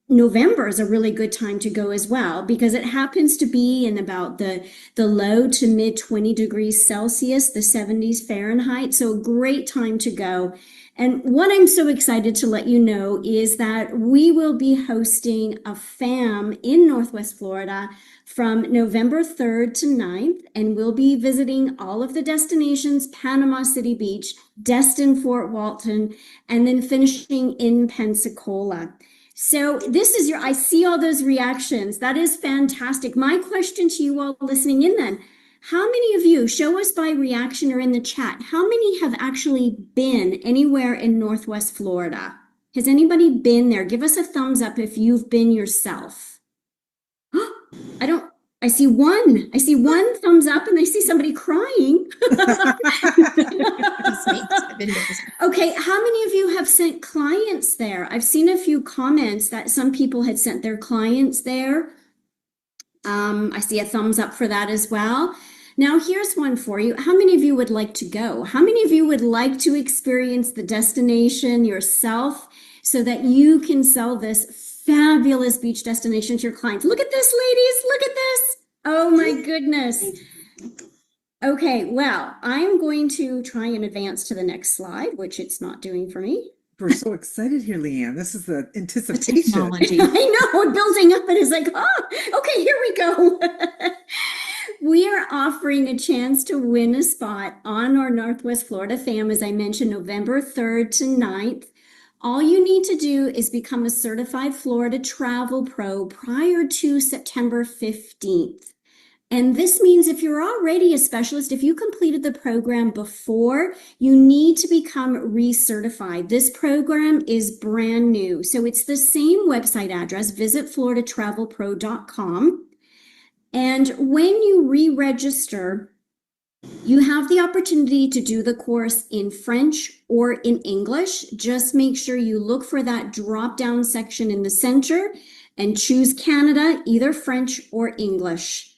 Speaker 2: November is a really good time to go as well because it happens to be in about the low to mid 20 degrees Celsius, the 70s Fahrenheit. So a great time to go. And what I'm so excited to let you know is that we will be hosting a FAM in Northwest Florida from November 3rd to 9th, and we'll be visiting all of the destinations, Panama City Beach, Destin, Fort Walton, and then finishing in Pensacola. So this is I see all those reactions. That is fantastic. My question to you all listening in then, how many of you, show us by reaction or in the chat, how many have actually been anywhere in Northwest Florida? Has anybody been there? Give us a thumbs up if you've been yourself. I see one thumbs up and I see somebody crying. Okay, how many of you have sent clients there? I've seen a few comments that some people had sent their clients there. I see a thumbs up for that as well. Now, here's one for you. How many of you would like to go? How many of you would like to experience the destination yourself so that you can sell this fabulous beach destination to your clients? Look at this, ladies. Look at this. Oh, my goodness. Okay, well, I'm going to try and advance to the next slide, which it's not doing for me.
Speaker 1: We're so excited here, Leanne. This is the anticipation.
Speaker 3: Technology.
Speaker 2: I know, building up, and it's like, oh, okay, here we go. We are offering a chance to win a spot on our Northwest Florida FAM, as I mentioned, November 3rd to 9th. All you need to do is become a certified Florida travel pro prior to September 15th. And this means if you're already a specialist, if you completed the program before, you need to become recertified. This program is brand new. So it's the same website address, visitfloridatravelpro.com. And when you re-register, you have the opportunity to do the course in French or in English. Just make sure you look for that drop-down section in the center and choose Canada, either French or English.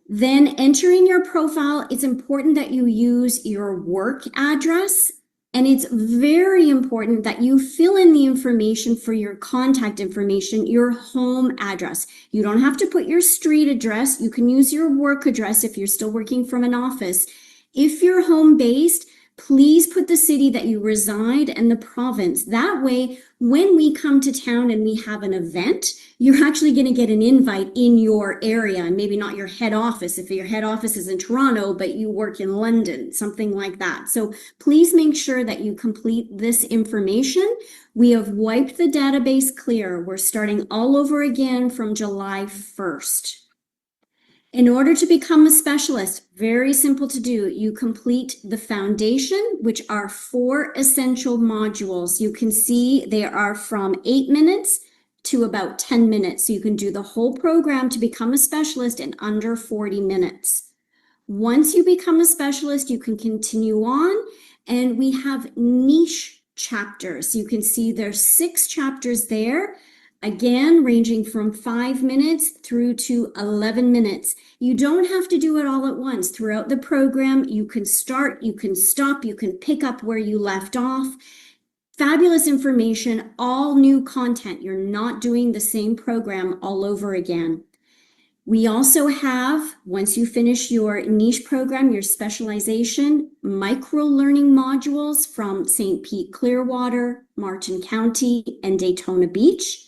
Speaker 2: Then enter in your profile. It's important that you use your work address, and it's very important that you fill in the information for your contact information, your home address. You don't have to put your street address. You can use your work address if you're still working from an office. If you're home-based, please put the city that you reside and the province. That way, when we come to town and we have an event, you're actually going to get an invite in your area, and maybe not your head office. If your head office is in Toronto, but you work in London, something like that. So please make sure that you complete this information. We have wiped the database clear. We're starting all over again from July 1st. In order to become a specialist, very simple to do, you complete the foundation, which are 4 essential modules. You can see they are from 8 minutes to about 10 minutes. So you can do the whole program to become a specialist in under 40 minutes. Once you become a specialist, you can continue on, and we have niche chapters. You can see there's 6 chapters there. Again, ranging from 5 minutes through to 11 minutes. You don't have to do it all at once. Throughout the program, you can start, you can stop, you can pick up where you left off. Fabulous information, all new content. You're not doing the same program all over again. We also have, once you finish your niche program, your specialization, micro-learning modules from St. Pete Clearwater, Martin County, and Daytona Beach.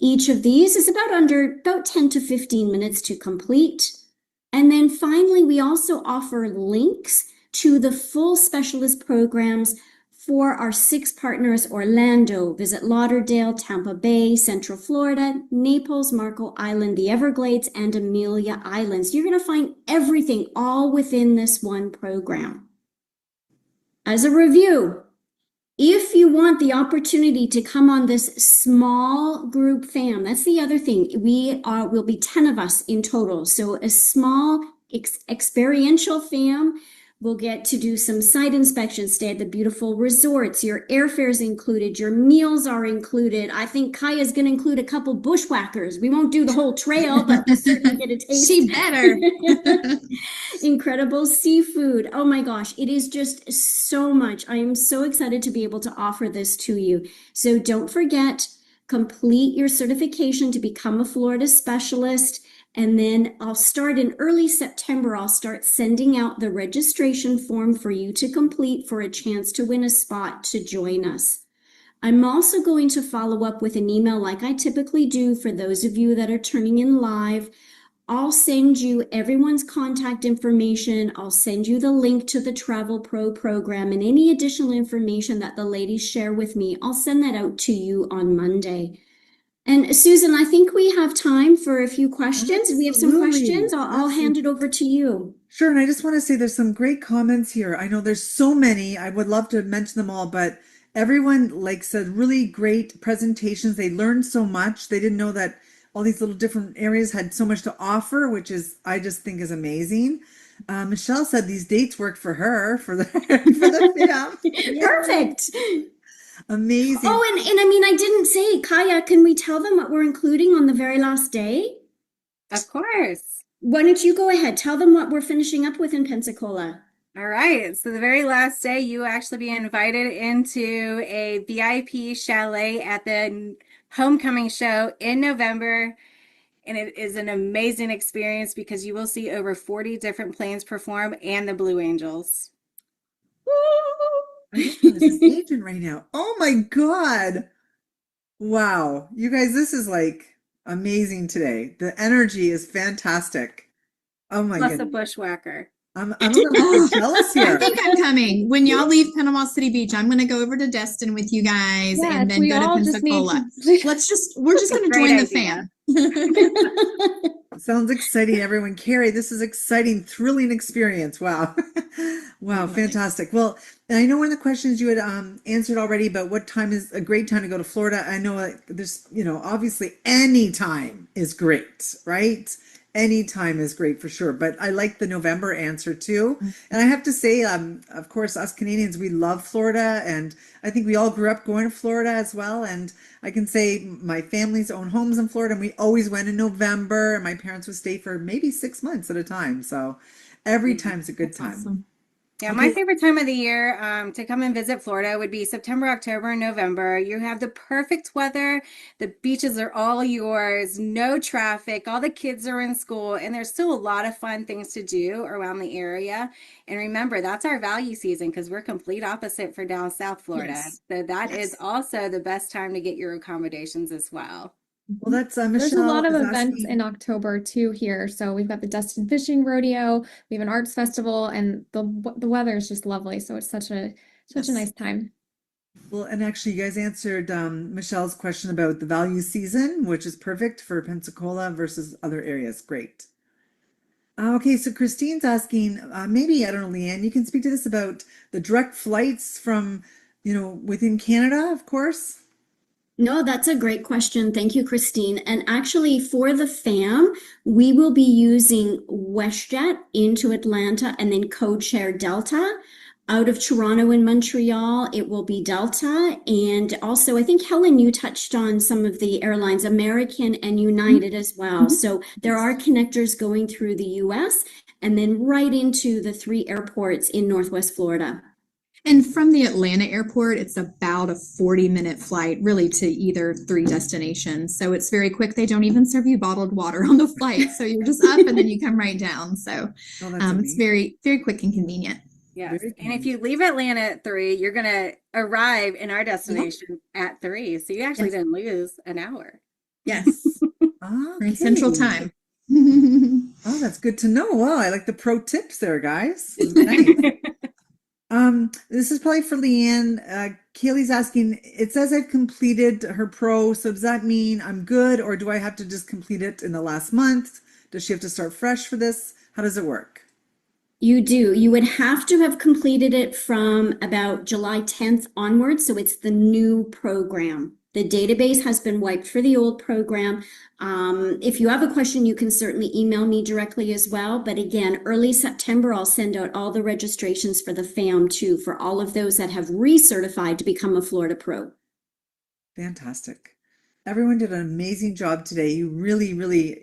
Speaker 2: Each of these is about 10 to 15 minutes to complete. And then finally, we also offer links to the full specialist programs for our 6 partners: Orlando, Visit Lauderdale, Tampa Bay, Central Florida, Naples, Marco Island, the Everglades, and Amelia Islands. You're going to find everything all within this one program. As a review, if you want the opportunity to come on this small group fam, that's the other thing. Will be 10 of us in total. So a small experiential fam will get to do some site inspections, stay at the beautiful resorts. Your airfare is included. Your meals are included. I think Kaya's going to include a couple bushwhackers. We won't do the whole trail, but we'll certainly get a taste.
Speaker 3: She better.
Speaker 2: Incredible seafood. Oh my gosh, it is just so much. I am so excited to be able to offer this to you. So don't forget, complete your certification to become a Florida specialist. And then I'll start in early September. I'll start sending out the registration form for you to complete for a chance to win a spot to join us. I'm also going to follow up with an email like I typically do for those of you that are turning in live. I'll send you everyone's contact information. I'll send you the link to the Travel Pro program and any additional information that the ladies share with me. I'll send that out to you on Monday. And Susan, I think we have time for a few questions. We have some
Speaker 1: Absolutely.
Speaker 2: questions. I'll hand it over to you.
Speaker 1: Sure, and I just want to say there's some great comments here. I know there's so many. I would love to mention them all, but everyone like said really great presentations. They learned so much. They didn't know that all these little different areas had so much to offer, which is I just think is amazing. Michelle said these dates work for her for the for the
Speaker 2: Perfect.
Speaker 1: Amazing.
Speaker 2: Oh, and I mean, I didn't say, Kaya, can we tell them what we're including on the very last day?
Speaker 6: Of course.
Speaker 2: Why don't you go ahead? Tell them what we're finishing up with in Pensacola.
Speaker 6: All right. So the very last day, you will actually be invited into a VIP chalet at the homecoming show in November. And it is an amazing experience because you will see over 40 different planes perform and the Blue Angels.
Speaker 1: I'm just on this agent right now. Oh my God. Wow. You guys, this is like amazing today. The energy is fantastic. Oh my
Speaker 6: Plus a
Speaker 1: goodness.
Speaker 6: bushwhacker.
Speaker 1: I'm a little bit jealous
Speaker 3: I
Speaker 1: here.
Speaker 3: think I'm coming. When y'all leave Panama City Beach, I'm going to go over to Destin with you guys
Speaker 5: Yes,
Speaker 3: and then
Speaker 5: we
Speaker 3: go to
Speaker 5: all just need
Speaker 3: Pensacola.
Speaker 5: to.
Speaker 3: We're just going to
Speaker 6: Great
Speaker 3: join the
Speaker 6: idea.
Speaker 3: fam.
Speaker 1: Sounds exciting, everyone. Carrie, this is exciting, thrilling experience. Wow. Wow, fantastic. Well, I know one of the questions you had answered already, but what time is a great time to go to Florida? I know there's, obviously any time is great, right? Any time is great for sure. But I like the November answer too. And I have to say, of course, us Canadians, we love Florida. And I think we all grew up going to Florida as well. And I can say my family's own homes in Florida, and we always went in November. And my parents would stay for maybe 6 months at a time. So every time's a good time.
Speaker 3: Awesome.
Speaker 6: Yeah,
Speaker 1: Okay.
Speaker 6: my favorite time of the year to come and visit Florida would be September, October, and November. You have the perfect weather. The beaches are all yours, no traffic. All the kids are in school, and there's still a lot of fun things to do around the area. And remember, that's our value season because we're complete opposite for down South Florida.
Speaker 3: Yes.
Speaker 6: So that is
Speaker 3: Yes.
Speaker 6: also the best time to get your accommodations as well.
Speaker 1: Well, that's
Speaker 5: There's
Speaker 1: Michelle
Speaker 5: a lot of
Speaker 1: is
Speaker 5: events
Speaker 1: asking.
Speaker 5: in October too here. So we've got the Destin Fishing Rodeo, we have an arts festival, and the weather is just lovely. So it's such a
Speaker 1: Yes.
Speaker 5: nice time.
Speaker 1: Well, and actually, you guys answered Michelle's question about the value season, which is perfect for Pensacola versus other areas. Great. Okay, so Christine's asking, maybe, I don't know, Leanne, you can speak to this about the direct flights from, within Canada, of course.
Speaker 2: No, that's a great question. Thank you, Christine. And actually, for the fam, we will be using WestJet into Atlanta and then code-share Delta. Out of Toronto and Montreal, it will be Delta. And also, I think, Helen, you touched on some of the airlines, American and United as well. So there are connectors going through the US and then right into the 3 airports in Northwest Florida.
Speaker 3: And from the Atlanta airport, it's about a 40-minute flight, really, to either 3 destinations. So it's very quick. They don't even serve you bottled water on the flight. So you're just up and then you come right down. So
Speaker 1: Oh, that's
Speaker 3: it's
Speaker 1: amazing.
Speaker 3: very, very quick and convenient.
Speaker 6: Yes.
Speaker 1: Very
Speaker 6: And if you leave Atlanta at 3, you're going to arrive in our destination at 3. So you actually
Speaker 3: Yes.
Speaker 6: didn't lose an hour.
Speaker 3: Yes. We're in Central
Speaker 1: Okay.
Speaker 3: Time.
Speaker 1: Oh, that's good to know. Wow, I like the pro tips there, guys. Nice. This is probably for Leanne. Kaylee's asking, it says I've completed her pro, so does that mean I'm good, or do I have to just complete it in the last month? Does she have to start fresh for this? How does it work?
Speaker 2: You do. You would have to have completed it from about July 10th onwards. So it's the new program. The database has been wiped for the old program. If you have a question, you can certainly email me directly as well. But again, early September, I'll send out all the registrations for the FAM too, for all of those that have recertified to become a Florida Pro.
Speaker 1: Fantastic. Everyone did an amazing job today. You really, really,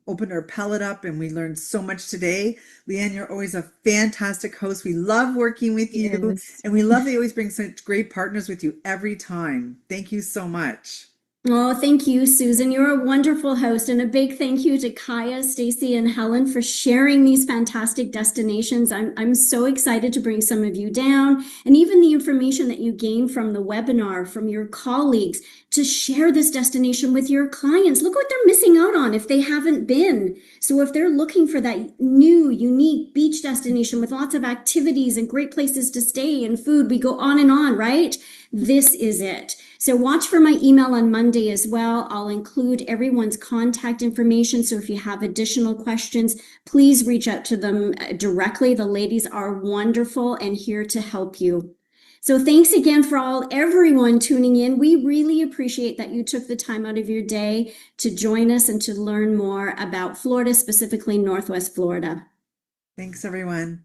Speaker 1: opened our palette up and we learned so much today. Leanne, you're always a fantastic host. We love working with you
Speaker 3: Yes.
Speaker 1: and we love that you always bring such great partners with you every time. Thank you so much.
Speaker 2: Oh, thank you, Susan. You're a wonderful host. And a big thank you to Kaya, Stacy, and Helen for sharing these fantastic destinations. I'm so excited to bring some of you down and even the information that you gain from the webinar, from your colleagues, to share this destination with your clients. Look what they're missing out on if they haven't been. So if they're looking for that new, unique beach destination with lots of activities and great places to stay and food, we go on and on, right? This is it. So watch for my email on Monday as well. I'll include everyone's contact information. So if you have additional questions, please reach out to them directly. The ladies are wonderful and here to help you. So thanks again for everyone tuning in. We really appreciate that you took the time out of your day to join us and to learn more about Florida, specifically Northwest Florida.
Speaker 1: Thanks, everyone.